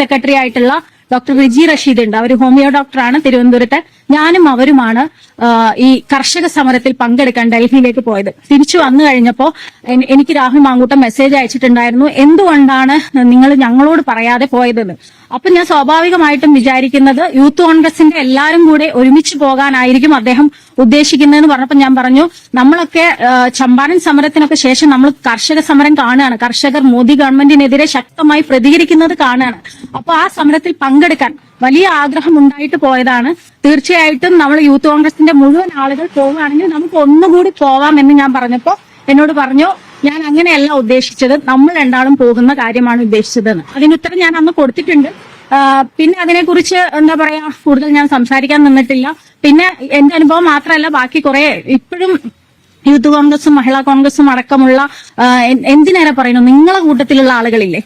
Secretary ആയിട്ടുള്ള doctor Riji Rasheed ഉണ്ട്. അവർ homeo ഡോക്ടറാണ് തിരുവനന്തപുരത്തെ. ഞാനും അവരുമാണ് ഈ കർഷക സമരത്തിൽ പങ്കെടുക്കാൻ ഡൽഹിയിലേക്ക് പോയത്. തിരിച്ചു വന്നു കഴിഞ്ഞപ്പോ എനിക്ക് രാഹുൽ മാങ്കൂട്ടം മെസ്സേജ് അയച്ചിട്ടുണ്ടായിരുന്നു, എന്തുകൊണ്ടാണ് നിങ്ങൾ ഞങ്ങളോട് പറയാതെ പോയതെന്ന്. അപ്പൊ ഞാൻ സ്വാഭാവികമായിട്ടും വിചാരിക്കുന്നത് യൂത്ത് കോൺഗ്രസിന്റെ എല്ലാരും കൂടെ ഒരുമിച്ച് പോകാനായിരിക്കും അദ്ദേഹം ഉദ്ദേശിക്കുന്നതെന്ന് പറഞ്ഞപ്പോൾ ഞാൻ പറഞ്ഞു, നമ്മളൊക്കെ ചമ്പാരൻ സമരത്തിനൊക്കെ ശേഷം നമ്മൾ കർഷക സമരം കാണുകയാണ്. കർഷകർ മോദി ഗവൺമെന്റിനെതിരെ ശക്തമായി പ്രതികരിക്കുന്നത് കാണുകയാണ്. അപ്പൊ ആ സമരത്തിൽ പങ്കെടുക്കാൻ വലിയ ആഗ്രഹം ഉണ്ടായിട്ട് പോയതാണ്. തീർച്ചയായിട്ടും നമ്മൾ യൂത്ത് കോൺഗ്രസിന്റെ മുഴുവൻ ആളുകൾ പോവുകയാണെങ്കിൽ നമുക്ക് ഒന്നുകൂടി പോവാമെന്ന് ഞാൻ പറഞ്ഞപ്പോ എന്നോട് പറഞ്ഞു, ഞാൻ അങ്ങനെയല്ല ഉദ്ദേശിച്ചത്, നമ്മൾ രണ്ടാളും പോകുന്ന കാര്യമാണ് ഉദ്ദേശിച്ചതെന്ന്. അതിനുത്തരം ഞാൻ അന്ന് കൊടുത്തിട്ടുണ്ട്. പിന്നെ അതിനെക്കുറിച്ച് എന്താ പറയാ കൂടുതൽ ഞാൻ സംസാരിക്കാൻ നിന്നിട്ടില്ല. പിന്നെ എന്റെ അനുഭവം മാത്രമല്ല, ബാക്കി കുറെ ഇപ്പോഴും യൂത്ത് കോൺഗ്രസും മഹിളാ കോൺഗ്രസും അടക്കമുള്ള എന്തിനേറെ പറയുന്നു, നിങ്ങളെ കൂട്ടത്തിലുള്ള ആളുകളില്ലേ,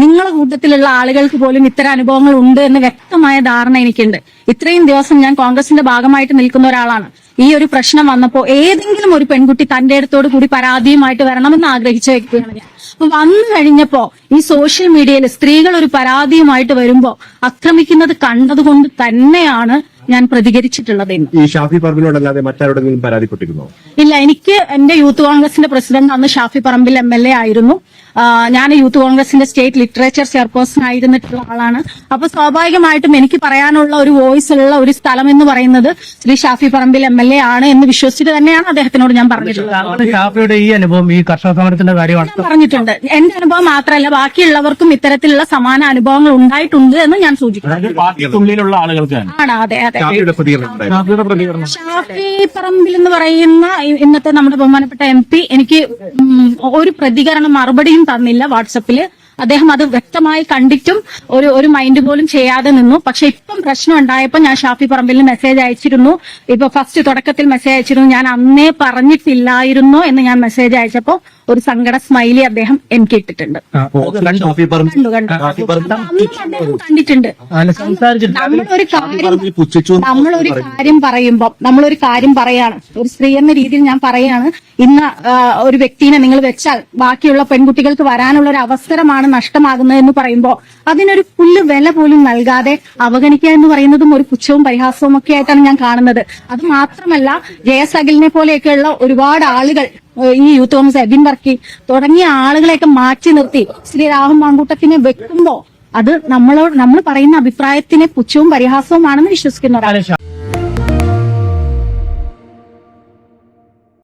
നിങ്ങളെ കൂട്ടത്തിലുള്ള ആളുകൾക്ക് പോലും ഇത്തരം അനുഭവങ്ങൾ ഉണ്ട് എന്ന് വ്യക്തമായ ധാരണ എനിക്കുണ്ട്. ഇത്രയും ദിവസം ഞാൻ കോൺഗ്രസിന്റെ ഭാഗമായിട്ട് നിൽക്കുന്ന ഒരാളാണ്. ഈ ഒരു പ്രശ്നം വന്നപ്പോ ഏതെങ്കിലും ഒരു പെൺകുട്ടി തന്റെ അടുത്തോട് കൂടി പരാതിയുമായിട്ട് വരണമെന്ന് ആഗ്രഹിച്ച വ്യക്തിയാണ് ഞാൻ. അപ്പൊ വന്നു കഴിഞ്ഞപ്പോ ഈ സോഷ്യൽ മീഡിയയിൽ സ്ത്രീകൾ ഒരു പരാതിയുമായിട്ട് വരുമ്പോ ആക്രമിക്കുന്നത് കണ്ടതുകൊണ്ട് തന്നെയാണ് ഞാൻ പ്രതികരിച്ചിട്ടുള്ളത്. ഈ ഷാഫി പറമ്പിനോടല്ലാതെ മറ്റാരോടെങ്കിലും പരാതിപ്പെട്ടിരുന്നോ? ഇല്ല, എനിക്ക് എന്റെ യൂത്ത് കോൺഗ്രസിന്റെ പ്രസിഡന്റ് അന്ന് ഷാഫി പറമ്പിൽ MLA ആയിരുന്നു. ഞാൻ യൂത്ത് കോൺഗ്രസിന്റെ സ്റ്റേറ്റ് ലിറ്ററേച്ചർ ചെയർപേഴ്സൺ ആയിരുന്നിട്ടുള്ള ആളാണ്. അപ്പൊ സ്വാഭാവികമായിട്ടും എനിക്ക് പറയാനുള്ള ഒരു വോയിസ് ഉള്ള ഒരു സ്ഥലം എന്ന് പറയുന്നത് ശ്രീ ഷാഫി പറമ്പിൽ MLA ആണ് എന്ന് വിശ്വസിച്ചിട്ട് തന്നെയാണ് അദ്ദേഹത്തിനോട് ഞാൻ പറഞ്ഞിട്ടുള്ളത്. ഷാഫിയുടെ ഈ അനുഭവം ഈ കർഷക സമരത്തിന്റെ കാര്യമാണ് പറഞ്ഞിട്ടുണ്ട്. എന്റെ അനുഭവം മാത്രമല്ല, ബാക്കിയുള്ളവർക്കും ഇത്തരത്തിലുള്ള സമാന അനുഭവങ്ങൾ ഉണ്ടായിട്ടുണ്ട് എന്ന് ഞാൻ സൂചിപ്പിക്കുന്നു. ആണ്, അതെ അതെ. ഷാഫി പറമ്പിൽ എന്ന് പറയുന്ന ഇന്നത്തെ നമ്മുടെ ബഹുമാനപ്പെട്ട MP എനിക്ക് ഒരു പ്രതികരണം മറുപടിയും തന്നില്ല വാട്സപ്പില്. അദ്ദേഹം അത് വ്യക്തമായി കണ്ടിട്ടും ഒരു മൈൻഡ് പോലും ചെയ്യാതെ നിന്നു. പക്ഷെ ഇപ്പം പ്രശ്നം ഉണ്ടായപ്പോ ഞാൻ ഷാഫി പറമ്പിലിന് മെസ്സേജ് അയച്ചിരുന്നു. ഇപ്പൊ ഫസ്റ്റ് തുടക്കത്തിൽ മെസ്സേജ് അയച്ചിരുന്നു, ഞാൻ അന്നേ പറഞ്ഞിട്ടില്ലായിരുന്നോ എന്ന് ഞാൻ മെസ്സേജ് അയച്ചപ്പോ ഒരു സങ്കട സ്മൈലി അദ്ദേഹം എനിക്ക് ഇട്ടിട്ടുണ്ട്. കണ്ടിട്ടുണ്ട്. നമ്മളൊരു കാര്യം പറയാണ്, ഒരു സ്ത്രീ എന്ന രീതിയിൽ ഞാൻ പറയാണ്, ഇന്ന് ഒരു വ്യക്തിനെ നിങ്ങൾ വെച്ചാൽ ബാക്കിയുള്ള പെൺകുട്ടികൾക്ക് വരാനുള്ള ഒരു അവസരമാണ് നഷ്ടമാകുന്നത് എന്ന് പറയുമ്പോൾ അതിനൊരു പുല്ല് വില പോലും നൽകാതെ അവഗണിക്കുക എന്ന് പറയുന്നതും ഒരു പുച്ഛവും പരിഹാസവും ഒക്കെ ആയിട്ടാണ് ഞാൻ കാണുന്നത്. അത് മാത്രമല്ല, ജയസഗലിനെ പോലെയൊക്കെയുള്ള ഒരുപാട് ആളുകൾ ഈ യൂത്ത് കോൺഗ്രസ് എബിൻ വർക്കി തുടങ്ങിയ ആളുകളെയൊക്കെ മാറ്റി നിർത്തി ശ്രീ രാഹുൽ മാങ്കൂട്ടത്തിനെ വെക്കുമ്പോ അത് നമ്മൾ പറയുന്ന അഭിപ്രായത്തിന് പുച്ഛവും പരിഹാസവുമാണെന്ന് വിശ്വസിക്കുന്ന ഒരാളാണ്.